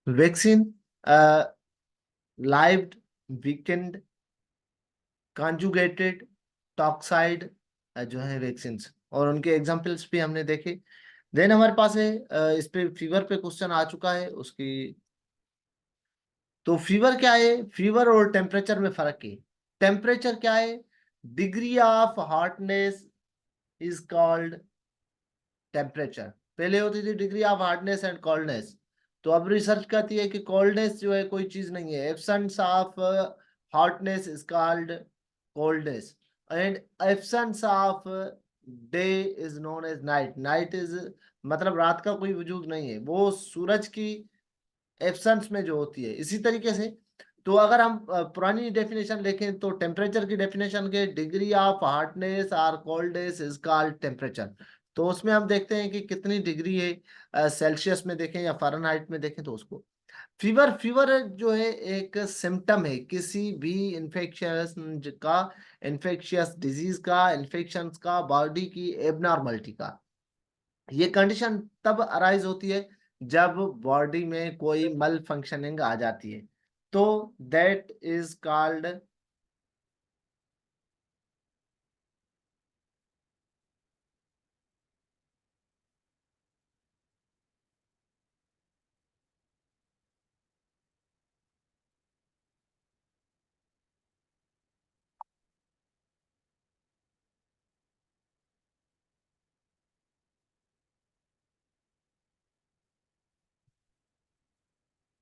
Vaccine, lived, weekend, conjugated, toxoid, जो है vaccine, और उनके एग्जांपल्स भी हमने देखे। देन हमारे पास है इस पे फीवर पे क्वेश्चन आ चुका है उसकी। तो फीवर क्या है? फीवर और टेम्परेचर में फर्क है। टेम्परेचर क्या है? Degree of hotness is called temperature. पहले होती थी degree of hardness and coldness, तो अब रिसर्च कहती है कि कोल्डनेस जो है कोई चीज नहीं है। Absence of hotness is called coldness, and absence of day is known as night. Night is मतलब रात का कोई वजूद नहीं है, वो सूरज की एब्सेंस में जो होती है। इसी तरीके से तो अगर हम पुरानी डेफिनेशन देखें तो टेम्परेचर की डेफिनेशन के डिग्री ऑफ हार्डनेस और कोल्डनेस इज कॉल्ड टेम्परेचर। तो उसमें हम देखते हैं कि कितनी डिग्री है, सेल्सियस में देखें या फ़ारेनहाइट में देखें तो उसको। फीवर, फीवर जो है एक सिम्टम है किसी भी इन्फेक्शियस का, इन्फेक्शियस डिजीज का, इन्फेक्शन का, बॉडी की एबनॉर्मलिटी का। ये कंडीशन तब अराइज होती है जब बॉडी में कोई मल फंक्शनिंग आ जाती है, तो that is called.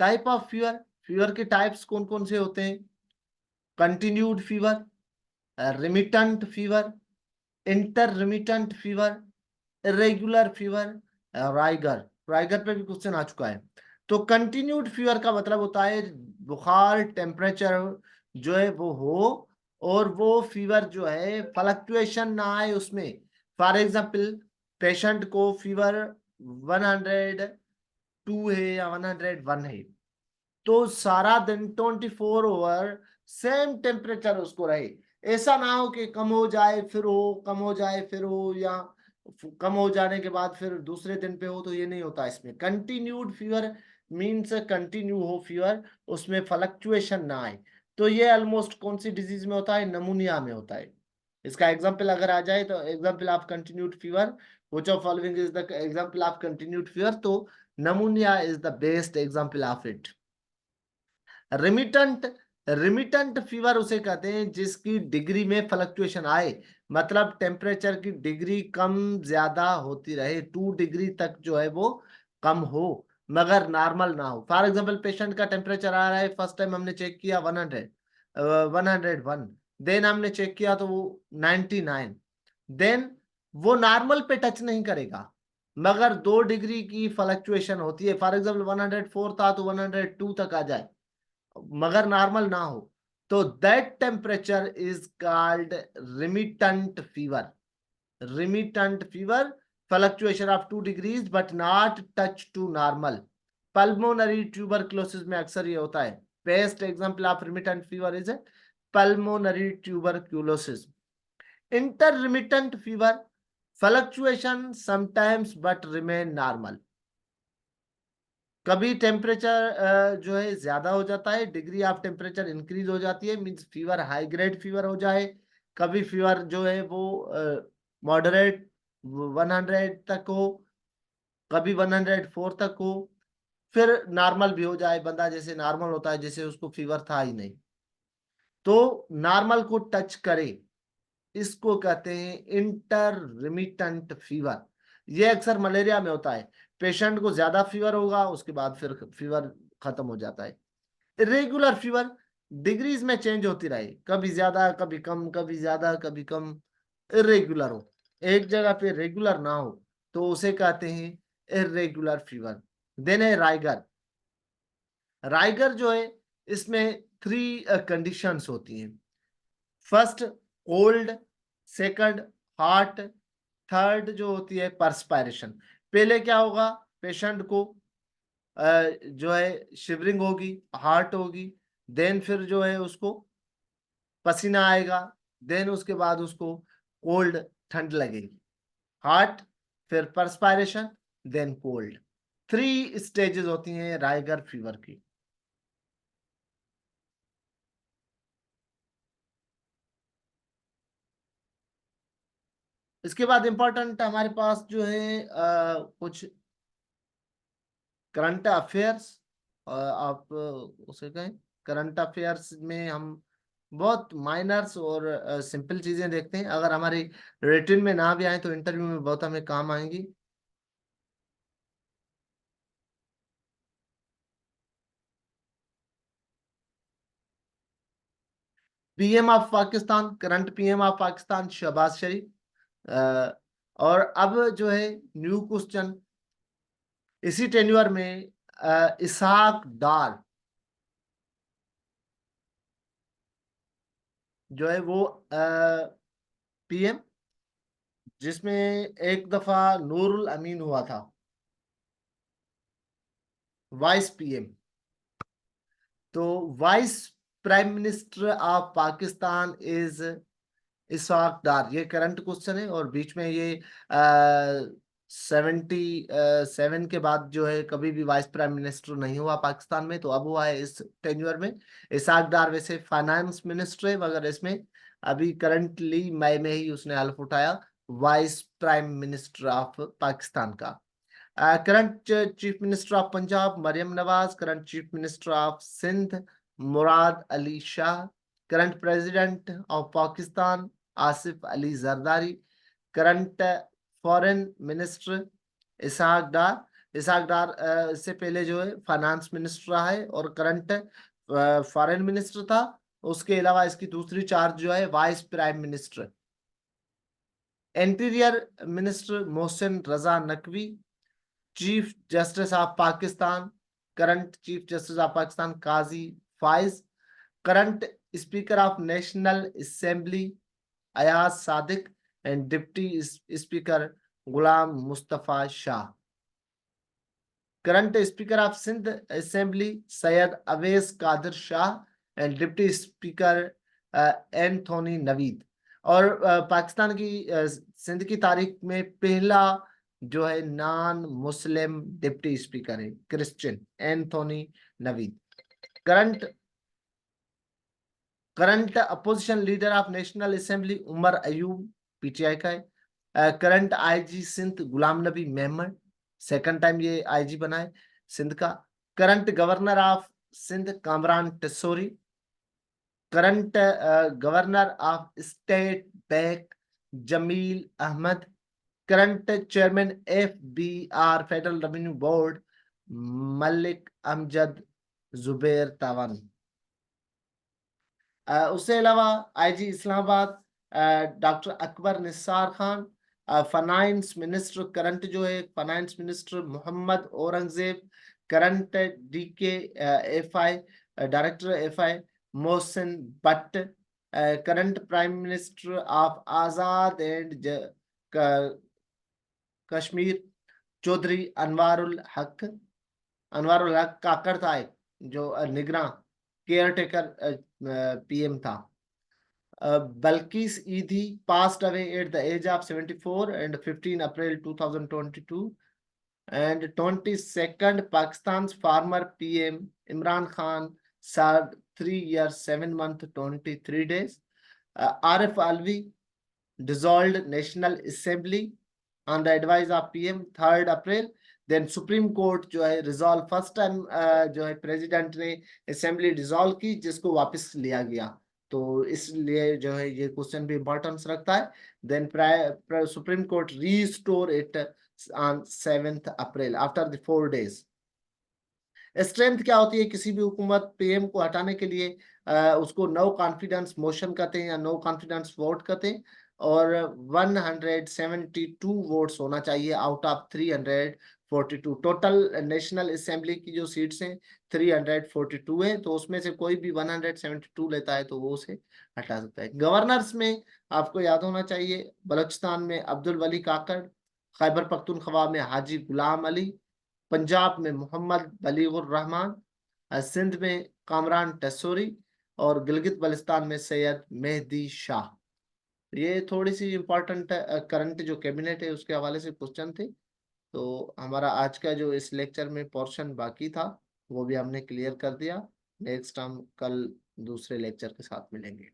Type of fever, fever के टाइप्स कौन कौन से होते हैं? Continued fever, remittent fever, intermittent fever, irregular fever, rigor. Rigor पे भी क्वेश्चन आ चुका है। तो कंटिन्यूड फीवर का मतलब होता है बुखार, टेम्परेचर जो है वो हो, और वो फीवर जो है फ्लक्चुएशन ना आए उसमें। फॉर एग्जांपल, पेशेंट को फीवर 102 है या 101 है, तो सारा दिन 24 ओवर सेम टेम्परेचर उसको रहे। ऐसा ना हो कि कम हो जाए फिर हो, कम हो जाए फिर हो, या कम हो जाने के बाद फिर दूसरे दिन पे हो, तो ये नहीं होता इसमें। कंटिन्यूड फीवर मीन्स कंटिन्यू हो फीवर, उसमें फ्लक्चुएशन ना आए। तो ये ऑलमोस्ट कौन सी डिजीज में होता है? नमूनिया में होता है। इसका एग्जाम्पल अगर आ जाए तो example of continued fever, which of following is the example of continued fever, तो pneumonia is the best example of it. Remittent, remittent fever उसे कहते हैं जिसकी डिग्री में फ्लक्चुएशन आए, मतलब टेम्परेचर की डिग्री कम ज्यादा होती रहे, 2 डिग्री तक जो है वो कम हो, मगर नॉर्मल ना हो। फॉर एग्जांपल, पेशेंट का टेम्परेचर आ रहा है, फर्स्ट टाइम हमने चेक किया 100, 101, देन हमने चेक किया तो वो 99, देन वो नॉर्मल पे टच नहीं करेगा, मगर 2 डिग्री की फ्लक्चुएशन होती है। फॉर एग्जाम्पल 104 था तो 102 तक आ जाए, मगर नॉर्मल ना हो, तो that temperature is called remittent fever. Remittent fever, fluctuation of 2 degrees but not touch to normal. Pulmonary tuberculosis में अक्सर ये होता है। Best example of remittent fever is pulmonary tuberculosis. Intermittent fever, fluctuation sometimes but remain normal. कभी temperature जो है ज्यादा हो जाता है, डिग्री ऑफ टेम्परेचर इंक्रीज हो जाती है, means fever high grade fever हो जाए। कभी फीवर जो है वो मॉडरेट 100 तक हो, कभी 104 तक हो, फिर नॉर्मल भी हो जाए, बंदा जैसे नॉर्मल होता है जैसे उसको फीवर था ही नहीं, तो नॉर्मल को टच करे, इसको कहते हैं इंटरमिटेंट फीवर। ये अक्सर मलेरिया में होता है, पेशेंट को ज्यादा फीवर होगा, उसके बाद फिर फीवर खत्म हो जाता है। इरेगुलर फीवर, डिग्रीज में चेंज होती रहे, कभी ज्यादा कभी कम, कभी ज्यादा कभी कम, इरेगुलर हो, एक जगह पे रेगुलर ना हो, तो उसे कहते हैं इरेगुलर फीवर। देन है राइगर। राइगर जो है इसमें 3 कंडीशंस होती हैं। First cold, second hot, third जो होती है परस्पायरेशन। पहले क्या होगा? पेशेंट को जो है शिवरिंग होगी, हार्ट होगी, देन फिर जो है उसको पसीना आएगा, देन उसके बाद उसको कोल्ड, ठंड लगेगी, हार्ट, फिर परस्पायरेशन, देन कोल्ड। 3 स्टेजेस होती हैं राइगर फीवर की। इसके बाद इंपॉर्टेंट हमारे पास जो है कुछ करंट अफेयर्स, आप उसे कहें करंट अफेयर्स में हम बहुत माइनर्स और सिंपल चीजें देखते हैं। अगर हमारी रिटन में ना भी आए तो इंटरव्यू में बहुत हमें काम आएंगी। PM of Pakistan, current PM of Pakistan Shahbaz Sharif. Uh, और अब जो है न्यू क्वेश्चन इसी टेन्योर में, इसहाक डार जो है वो पीएम, जिसमें एक दफा नूरुल अमीन हुआ था वाइस पीएम। तो vice prime minister of Pakistan is Ishaq Dar, ये करंट क्वेश्चन है। और बीच में ये 77 के बाद जो है कभी भी वाइस प्राइम मिनिस्टर नहीं हुआ पाकिस्तान में, तो अब हुआ है इस टेन्योर में। इसहाक डार वैसे फाइनेंस मिनिस्टर है, मगर इसमें अभी करंटली मई में ही उसने हल्फ उठाया vice prime minister of Pakistan का। Current chief minister of Punjab Maryam Nawaz, current chief minister of Sindh Murad Ali Shah, current president of Pakistan Asif Ali Zardari, current foreign minister Ishaq Dar. Ishaq Dar इससे पहले जो है फाइनेंस मिनिस्टर रहा है और करंट फॉरेन मिनिस्टर था। उसके अलावा इसकी दूसरी चार्ज जो है vice prime minister. Interior minister Mohsin Raza Naqvi, chief justice of Pakistan, current chief justice of Pakistan Qazi Faez, current speaker of national assembly Ayaz Sadiq and deputy speaker Ghulam Mustafa Shah, current speaker of Sindh assembly Syed Awais Qadir Shah and deputy speaker Anthony Naveed. और पाकिस्तान की सिंध की तारीख में पहला जो है नॉन मुस्लिम डिप्टी स्पीकर है Christian Anthony Naveed. Current current opposition leader of national assembly Umar Ayub, PTI का है। Current IG Sindh Ghulam Nabi Memon, second time ये आईजी बना है सिंध का। Current governor of Sindh Kamran Tessori, current governor of state bank Jameel Ahmad, current chairman FBR federal revenue board Malik Amjad Zubair Tiwana. उससे अलावा IG Islamabad doctor Akbar Nisar Khan, finance minister current जो है finance minister Mohammad Aurangzeb, current DK FI director FI Mohsin Bhatt, current prime minister of Azad and Kashmir Chaudhry Anwarul Haq Kakar था एक, जो निगरान caretaker PM था। Balkis Eidi passed away at the age of 74 and 15 April 2022. And 22nd, Pakistan's former PM Imran Khan served 3 years, 7 months, 23 days. Arif Alvi dissolved National Assembly on the advice of PM 3rd April. Then supreme court जो है resolve first time जो है president ने assembly dissolve की, जिसको वापस लिया गया। तो इसलिए जो है ये क्वेश्चन भी इंपॉर्टेंस रखता है। Then supreme court restore it on 7th April after the 4 days। Strength क्या होती है किसी भी हुकूमत PM को हटाने के लिए? उसको नो कॉन्फिडेंस मोशन कहते हैं या नो कॉन्फिडेंस वोट कहते हैं। और 172 वोट्स होना चाहिए out of 342। Total national assembly की जो सीट्स हैं 342 है, तो उसमें से कोई भी 172 लेता है तो वो उसे हटा सकता है। गवर्नर्स में आपको याद होना चाहिए, बलूचिस्तान में अब्दुल वली काकड़, खैबर पख्तूनख्वा में हाजी गुलाम अली, पंजाब में मोहम्मद बलीगुर रहमान, सिंध में कामरान टेस्सोरी और गिलगित बल्तिस्तान में सैयद मेहदी शाह। ये थोड़ी सी इंपॉर्टेंट करंट जो कैबिनेट है उसके हवाले से क्वेश्चन थे। तो हमारा आज का जो इस लेक्चर में पोर्शन बाकी था वो भी हमने क्लियर कर दिया। नेक्स्ट हम कल दूसरे लेक्चर के साथ मिलेंगे।